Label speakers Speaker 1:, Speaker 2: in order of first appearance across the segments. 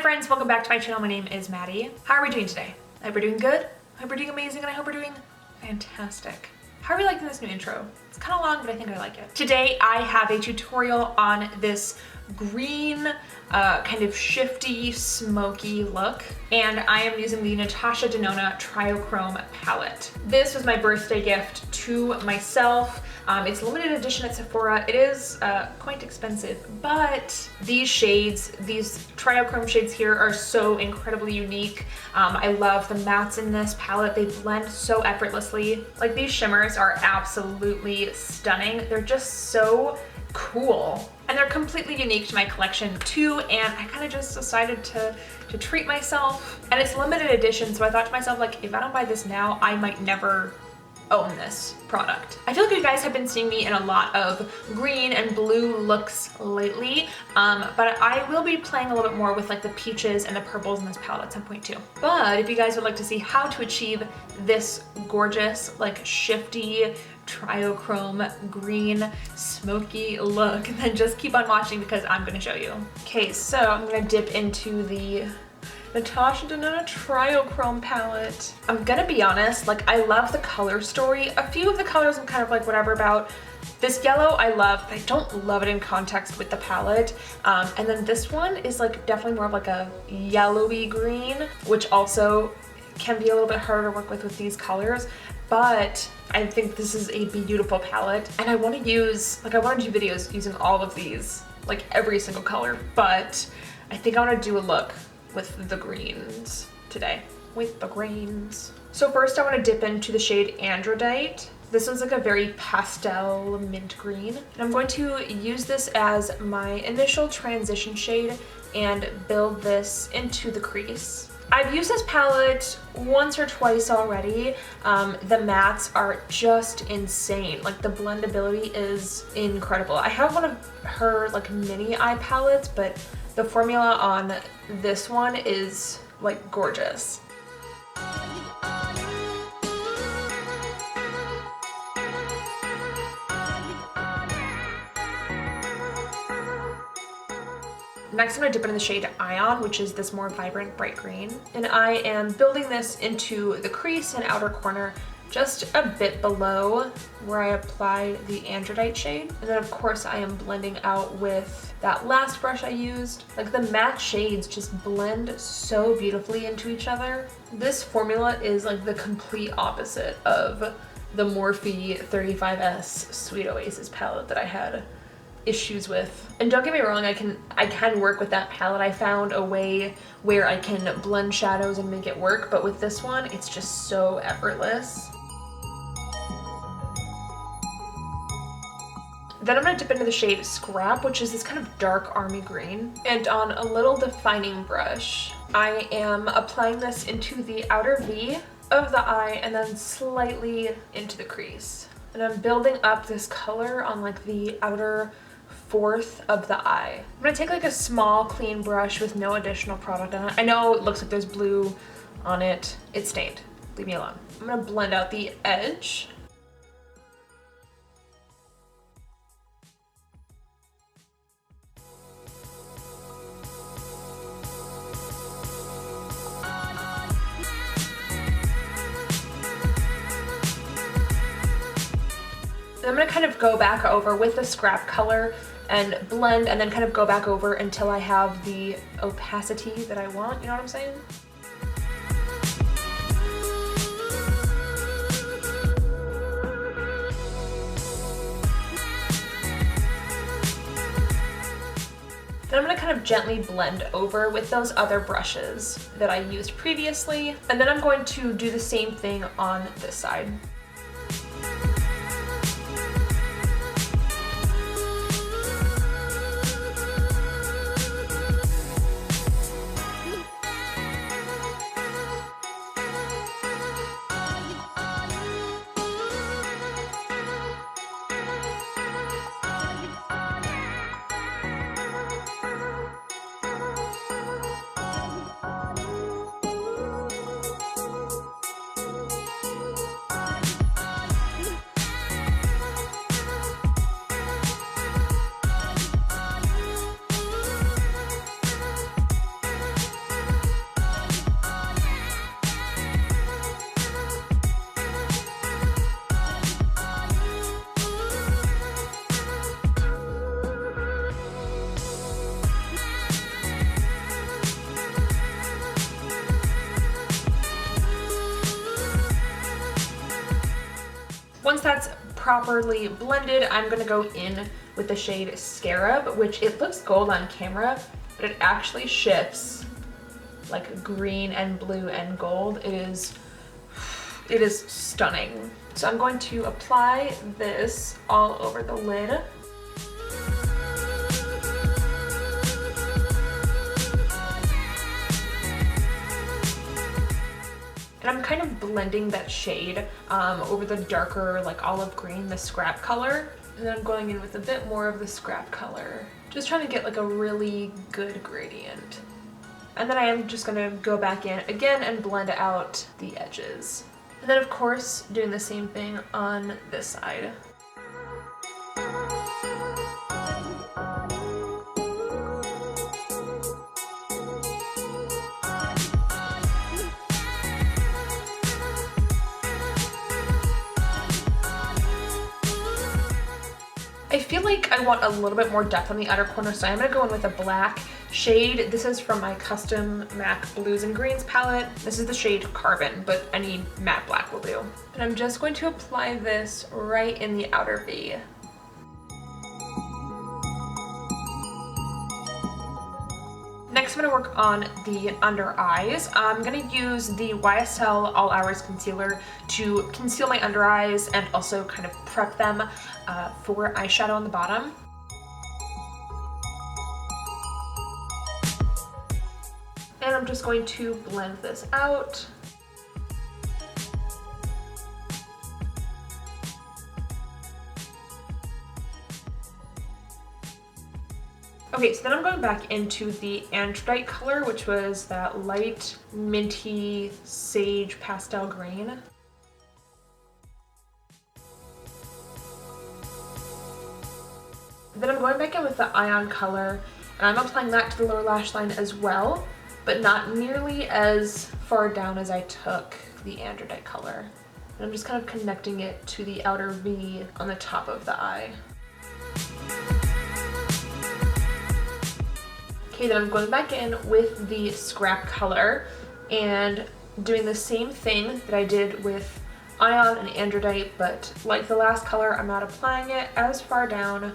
Speaker 1: friends, welcome back to my channel. My name is Maddie. How are we doing today? I hope we're doing good. I hope we're doing amazing, and I hope we're doing fantastic. How are we liking this new intro? It's kind of long, but I think I like it. Today I have a tutorial on this green, kind of shifty, smoky look, and I am using the Natasha Denona Triochrome palette. This was my birthday gift to myself. It's limited edition at Sephora. It is quite expensive, but these shades, these Triochrome shades here are so incredibly unique. I love the mattes in this palette. They blend so effortlessly. Like, these shimmers are absolutely stunning. They're just so cool. And they're completely unique to my collection too, and I kind of just decided to treat myself. And it's limited edition, so I thought to myself, like, if I don't buy this now, I might never own this product. I feel like you guys have been seeing me in a lot of green and blue looks lately, but I will be playing a little bit more with like the peaches and the purples in this palette at some point too. But if you guys would like to see how to achieve this gorgeous, like, shifty triochrome green smoky look, then just keep on watching because I'm going to show you. Okay, so I'm going to dip into the Natasha Denona Triochrome palette. I'm gonna be honest, like, I love the color story. A few of the colors I'm kind of like whatever about. This yellow I love, but I don't love it in context with the palette. And then this one is like definitely more of like a yellowy green, which also can be a little bit harder to work with these colors. But I think this is a beautiful palette, and I want to use, like, I want to do videos using all of these, like every single color, but I think I want to do a look with the greens today. With the greens. So first I want to dip into the shade Andradite. This one's like a very pastel mint green. And I'm going to use this as my initial transition shade and build this into the crease. I've used this palette once or twice already. The mattes are just insane. Like, the blendability is incredible. I have one of her like mini eye palettes, but the formula on this one is like gorgeous. Next, I'm going to dip into the shade Ion, which is this more vibrant bright green. And I am building this into the crease and outer corner, just a bit below where I applied the Andradite shade. And then of course I am blending out with that last brush I used. Like, the matte shades just blend so beautifully into each other. This formula is like the complete opposite of the Morphe 35S Sweet Oasis palette that I had issues with. And don't get me wrong, I can work with that palette. I found a way where I can blend shadows and make it work, but with this one, it's just so effortless. Then I'm going to dip into the shade Scarab, which is this kind of dark army green. And on a little defining brush, I am applying this into the outer V of the eye and then slightly into the crease. And I'm building up this color on like the outer fourth of the eye. I'm going to take like a small clean brush with no additional product on it. I know it looks like there's blue on it. It's stained. Leave me alone. I'm going to blend out the edge. And I'm going to kind of go back over with the scrap color and blend, and then kind of go back over until I have the opacity that I want, you know what I'm saying? Then I'm going to kind of gently blend over with those other brushes that I used previously, and then I'm going to do the same thing on this side. once that's properly blended, I'm gonna go in with the shade Scarab, which it looks gold on camera, but it actually shifts like green and blue and gold. It is stunning. So I'm going to apply this all over the lid. And I'm kind of blending that shade over the darker, like olive green, the scrap color. And then I'm going in with a bit more of the scrap color. Just trying to get like a really good gradient. And then I am just gonna go back in again and blend out the edges. And then of course, doing the same thing on this side. I feel like I want a little bit more depth on the outer corner, so I'm gonna go in with a black shade. This is from my custom MAC Blues and Greens palette. This is the shade Carbon, but any matte black will do. And I'm just going to apply this right in the outer V. Next, I'm going to work on the under eyes. I'm going to use the YSL All Hours Concealer to conceal my under eyes and also kind of prep them for eyeshadow on the bottom. And I'm just going to blend this out. Okay, so then I'm going back into the andradite color, which was that light minty sage pastel green. Then I'm going back in with the Ion color, and I'm applying that to the lower lash line as well, but not nearly as far down as I took the andradite color. And I'm just kind of connecting it to the outer V on the top of the eye. Okay, then I'm going back in with the scrap color and doing the same thing that I did with Ion and andradite, but like the last color, I'm not applying it as far down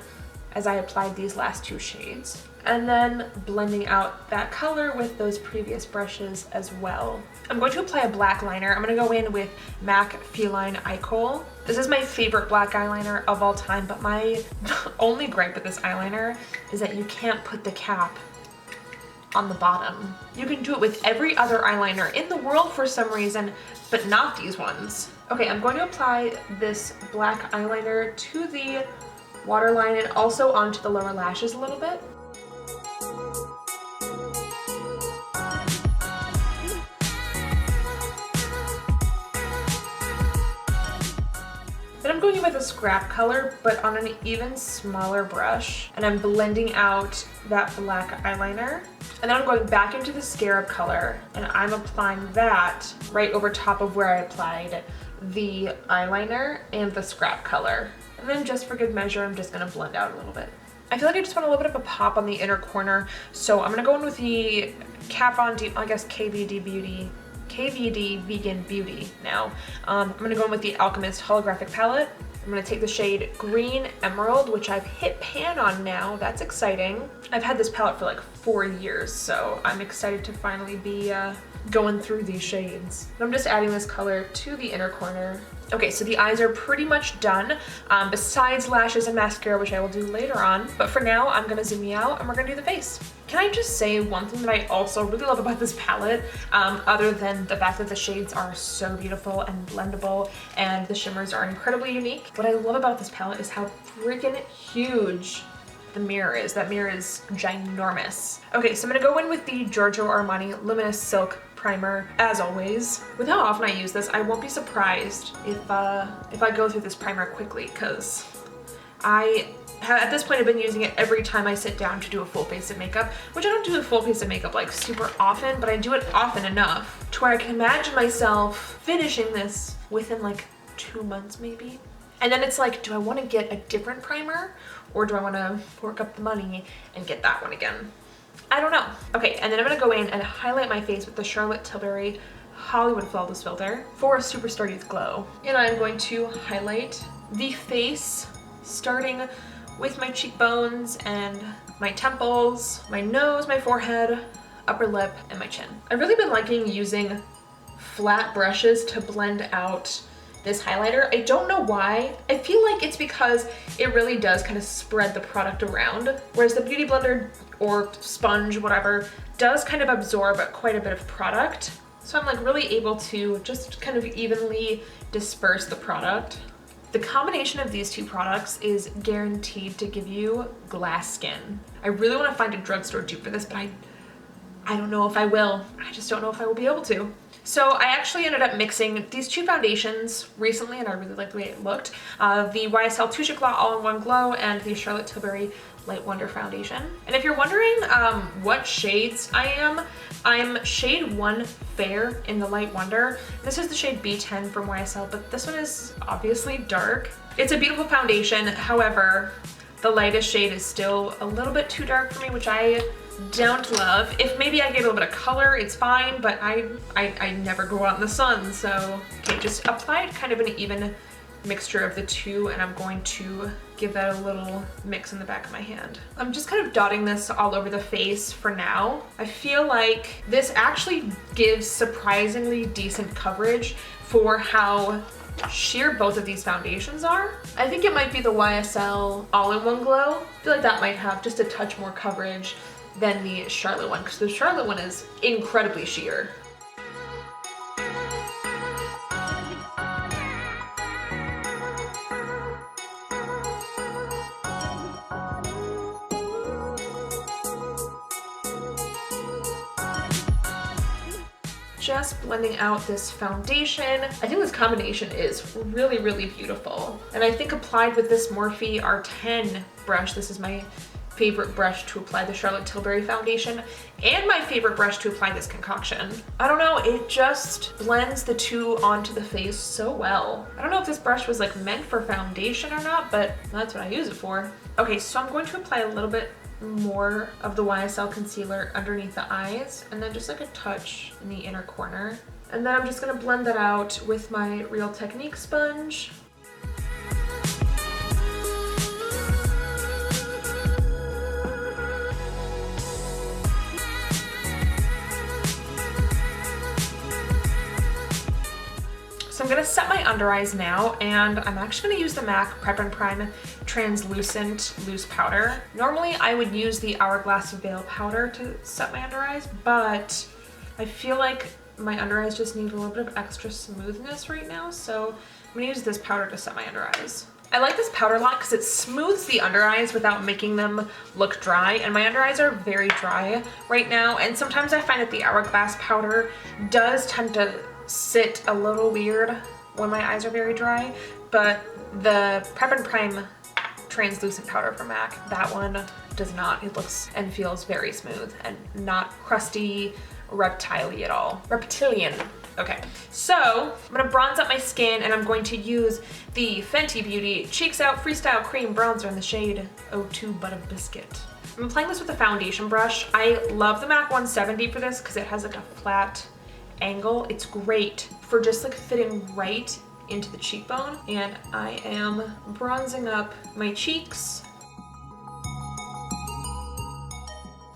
Speaker 1: as I applied these last two shades. And then blending out that color with those previous brushes as well. I'm going to apply a black liner. I'm going to go in with MAC Feline Kohl. This is my favorite black eyeliner of all time, but my only gripe with this eyeliner is that you can't put the cap on the bottom. You can do it with every other eyeliner in the world for some reason, but not these ones. Okay, I'm going to apply this black eyeliner to the waterline and also onto the lower lashes a little bit. Then I'm going in with a scrap color, but on an even smaller brush, and I'm blending out that black eyeliner. And then I'm going back into the Scarab color, and I'm applying that right over top of where I applied the eyeliner and the scrap color. And then just for good measure, I'm just gonna blend out a little bit. I feel like I just want a little bit of a pop on the inner corner, so I'm gonna go in with the Kat Von D, I guess KVD Vegan Beauty now. I'm gonna go in with the Alchemist holographic palette. I'm gonna take the shade Green Emerald, which I've hit pan on now. That's exciting. I've had this palette for like 4 years, so I'm excited to finally be going through these shades. And I'm just adding this color to the inner corner. Okay, so the eyes are pretty much done, besides lashes and mascara, which I will do later on. But for now, I'm gonna zoom you out and we're gonna do the face. Can I just say one thing that I also really love about this palette, other than the fact that the shades are so beautiful and blendable and the shimmers are incredibly unique? What I love about this palette is how freaking huge the mirror is. That mirror is ginormous. Okay, so I'm gonna go in with the Giorgio Armani Luminous Silk Primer, as always. With how often I use this, I won't be surprised if I go through this primer quickly, because at this point I've been using it every time I sit down to do a full face of makeup, which I don't do a full face of makeup like super often, but I do it often enough to where I can imagine myself finishing this within like 2 months maybe. And then it's like, do I want to get a different primer, or do I want to fork up the money and get that one again? I don't know. Okay, and then I'm gonna go in and highlight my face with the Charlotte Tilbury Hollywood Flawless Filter for a Superstar Youth Glow. And I'm going to highlight the face, starting with my cheekbones and my temples, my nose, my forehead, upper lip, and my chin. I've really been liking using flat brushes to blend out this highlighter. I don't know why. I feel like it's because it really does kind of spread the product around, whereas the Beauty Blender or sponge, whatever, does kind of absorb quite a bit of product. So I'm like really able to just kind of evenly disperse the product. The combination of these two products is guaranteed to give you glass skin. I really want to find a drugstore dupe for this, but I don't know if I will. I just don't know if I will be able to. So I actually ended up mixing these two foundations recently, and I really liked the way it looked. The YSL Touche Eclat All-in-One Glow and the Charlotte Tilbury Light Wonder Foundation. And if you're wondering what shades I'm shade 1 Fair in the Light Wonder. This is the shade B10 from YSL, but this one is obviously dark. It's a beautiful foundation, however, the lightest shade is still a little bit too dark for me, which I don't love. If maybe I get a little bit of color, it's fine, but I never go out in the sun, so okay, just apply kind of an even mixture of the two, and I'm going to give that a little mix in the back of my hand. I'm just kind of dotting this all over the face for now. I feel like this actually gives surprisingly decent coverage for how sheer both of these foundations are. I think it might be the YSL All-in-One Glow. I feel like that might have just a touch more coverage than the Charlotte one, because the Charlotte one is incredibly sheer. Just blending out this foundation. I think this combination is really, really beautiful. And I think applied with this Morphe R10 brush, this is my favorite brush to apply the Charlotte Tilbury foundation and my favorite brush to apply this concoction. I don't know, it just blends the two onto the face so well. I don't know if this brush was like meant for foundation or not, but that's what I use it for. Okay, so I'm going to apply a little bit more of the YSL concealer underneath the eyes, and then just like a touch in the inner corner. And then I'm just gonna blend that out with my Real Technique sponge. So I'm gonna set my under eyes now, and I'm actually gonna use the MAC Prep and Prime Translucent Loose Powder. Normally I would use the Hourglass Veil Powder to set my under eyes, but I feel like my under eyes just need a little bit of extra smoothness right now, so I'm gonna use this powder to set my under eyes. I like this powder a lot because it smooths the under eyes without making them look dry, and my under eyes are very dry right now, and sometimes I find that the Hourglass powder does tend to sit a little weird when my eyes are very dry, but the Prep and Prime Translucent Powder from MAC, that one does not. It looks and feels very smooth and not crusty, reptile-y at all. Reptilian. Okay, so I'm gonna bronze up my skin, and I'm going to use the Fenty Beauty Cheeks Out Freestyle Cream Bronzer in the shade 02 Butta Biscuit. I'm applying this with a foundation brush. I love the MAC 170 for this because it has like a flat angle. It's great for just like fitting right into the cheekbone, and I am bronzing up my cheeks.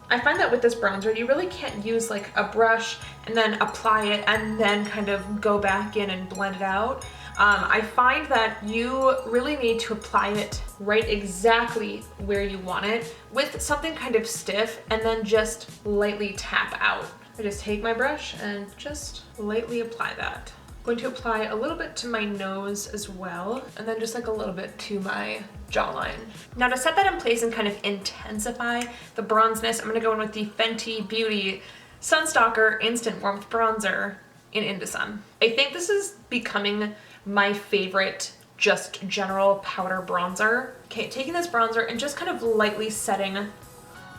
Speaker 1: I find that with this bronzer, you really can't use like a brush and then apply it and then kind of go back in and blend it out. I find that you really need to apply it right exactly where you want it with something kind of stiff, and then just lightly tap out. I just take my brush and just lightly apply that. I'm going to apply a little bit to my nose as well, and then just like a little bit to my jawline. Now to set that in place and kind of intensify the bronzeness, I'm gonna go in with the Fenty Beauty Sun Stalk'r Instant Warmth Bronzer in Inda Sun. I think this is becoming my favorite just general powder bronzer. Okay, taking this bronzer and just kind of lightly setting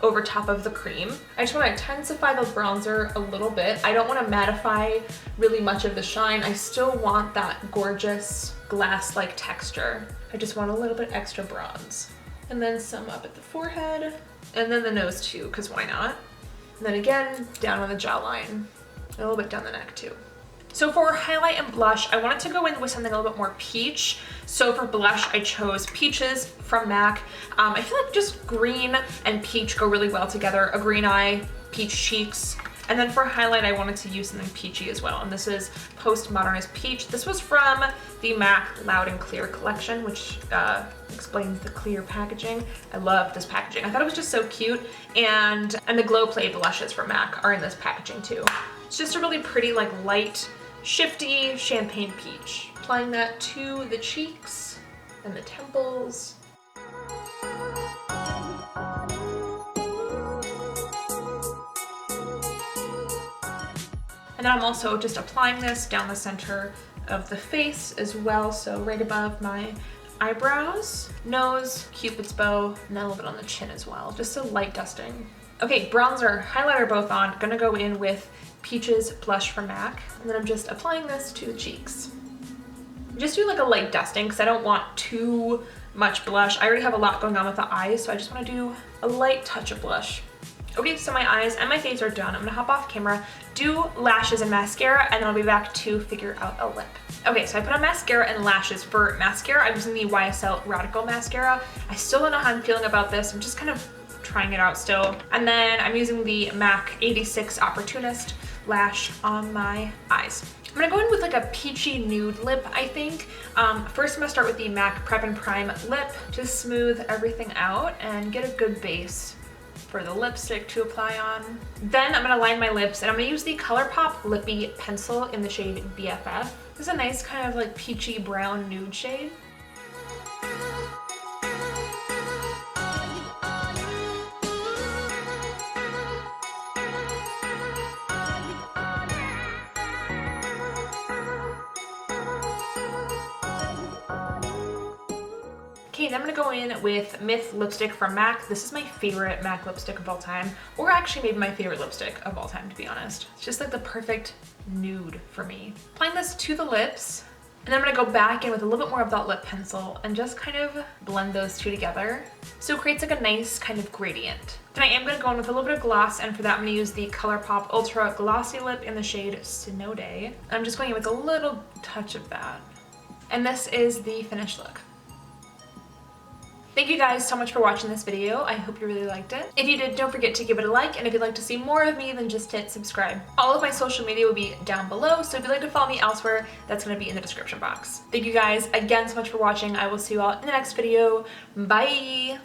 Speaker 1: over top of the cream. I just want to intensify the bronzer a little bit. I don't want to mattify really much of the shine. I still want that gorgeous glass-like texture. I just want a little bit extra bronze. And then some up at the forehead, and then the nose too, because why not? And then again, down on the jawline, a little bit down the neck too. So for highlight and blush, I wanted to go in with something a little bit more peach. So for blush, I chose Peaches from MAC. I feel like just green and peach go really well together. A green eye, peach cheeks. And then for highlight, I wanted to use something peachy as well. And this is Post-Modernist Peach. This was from the MAC Loud and Clear collection, which explains the clear packaging. I love this packaging. I thought it was just so cute. And the Glow Play blushes from MAC are in this packaging too. It's just a really pretty, like light, shifty champagne peach. Applying that to the cheeks and the temples. And then I'm also just applying this down the center of the face as well, so right above my eyebrows, nose, cupid's bow, and then a little bit on the chin as well, just a light dusting. Okay, bronzer, highlighter both on. Gonna go in with Peaches blush from MAC, and then I'm just applying this to the cheeks. Just do like a light dusting because I don't want too much blush. I already have a lot going on with the eyes, so I just want to do a light touch of blush. Okay, so my eyes and my face are done. I'm gonna hop off camera, do lashes and mascara, and then I'll be back to figure out a lip. Okay, so I put on mascara and lashes. For mascara, I'm using the YSL Radical Mascara. I still don't know how I'm feeling about this. I'm just kind of trying it out still. And then I'm using the MAC 86 Opportunist lash on my eyes. I'm gonna go in with like a peachy nude lip, I think. First I'm gonna start with the MAC Prep and Prime lip to smooth everything out and get a good base for the lipstick to apply on. Then I'm gonna line my lips and I'm gonna use the ColourPop Lippie pencil in the shade BFF. This is a nice kind of like peachy brown nude shade. Okay, then I'm gonna go in with Myth lipstick from MAC. This is my favorite MAC lipstick of all time, or actually maybe my favorite lipstick of all time, to be honest. It's just like the perfect nude for me. Applying this to the lips, and then I'm gonna go back in with a little bit more of that lip pencil and just kind of blend those two together. So it creates like a nice kind of gradient. Then I am gonna go in with a little bit of gloss, and for that I'm gonna use the ColourPop Ultra Glossy Lip in the shade Sinode. I'm just going in with a little touch of that. And this is the finished look. Thank you guys so much for watching this video. I hope you really liked it. If you did, don't forget to give it a like, and if you'd like to see more of me, then just hit subscribe. All of my social media will be down below, so if you'd like to follow me elsewhere, that's gonna be in the description box. Thank you guys again so much for watching. I will see you all in the next video. Bye!